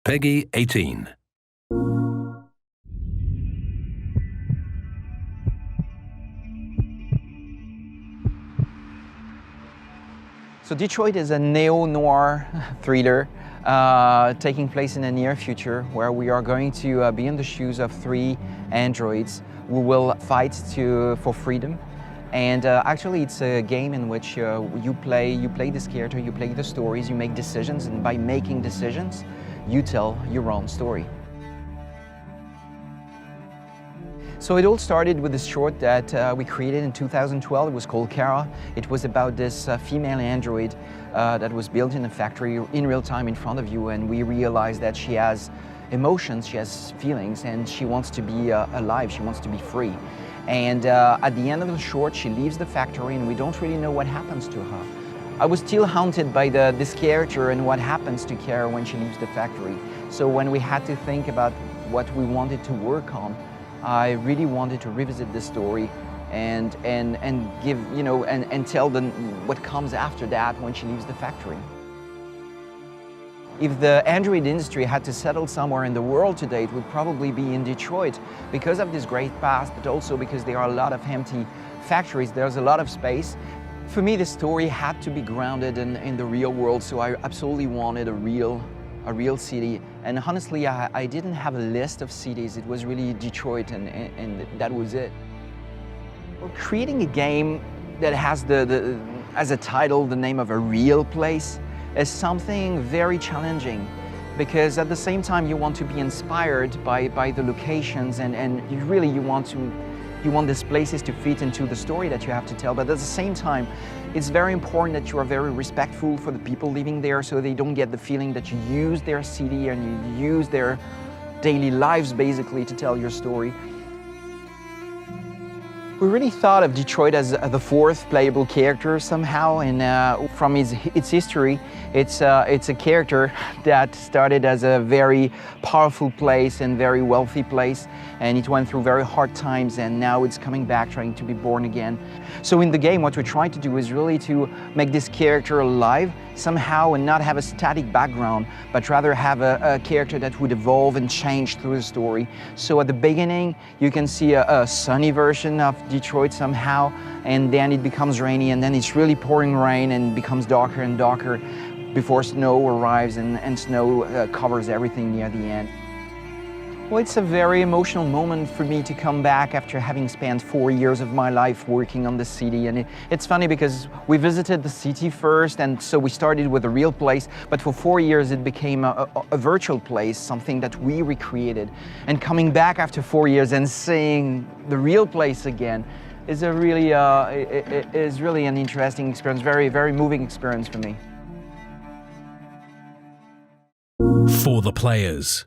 Peggy 18. So Detroit is a neo-noir thriller taking place in the near future, where we are going to be in the shoes of three androids who will fight for freedom. And actually it's a game in which you play this character, you play the stories, you make decisions, and by making decisions, you tell your own story. So it all started with this short that we created in 2012. It was called Kara. It was about this female android that was built in a factory in real time in front of you, and we realized that she has emotions, she has feelings, and she wants to be alive, she wants to be free. And at the end of the short, she leaves the factory and we don't really know what happens to her. I was still haunted by this character and what happens to Kara when she leaves the factory. So when we had to think about what we wanted to work on, I really wanted to revisit this story and give, and tell them what comes after that when she leaves the factory. If the Android industry had to settle somewhere in the world today, it would probably be in Detroit because of this great past, but also because there are a lot of empty factories, there's a lot of space. For me, the story had to be grounded in the real world, so I absolutely wanted a real city. And honestly, I didn't have a list of cities. It was really Detroit, and that was it. Well, creating a game that has as a title the name of a real place is something very challenging, because at the same time you want to be inspired by the locations, and you want these places to fit into the story that you have to tell, but at the same time it's very important that you are very respectful for the people living there, so they don't get the feeling that you use their city and you use their daily lives basically to tell your story. We really thought of Detroit as the fourth playable character somehow, and from its history, it's a character that started as a very powerful place and very wealthy place, and it went through very hard times, and now it's coming back trying to be born again. So in the game, what we try to do is really to make this character alive somehow and not have a static background, but rather have a character that would evolve and change through the story. So at the beginning, you can see a sunny version of Detroit somehow, and then it becomes rainy, and then it's really pouring rain and becomes darker and darker before snow arrives, and snow covers everything near the end. Well, it's a very emotional moment for me to come back after having spent 4 years of my life working on the city. And it's funny because we visited the city first, and so we started with a real place, but for 4 years it became a virtual place, something that we recreated. And coming back after 4 years and seeing the real place again is really an interesting experience, very, very moving experience for me. For the players.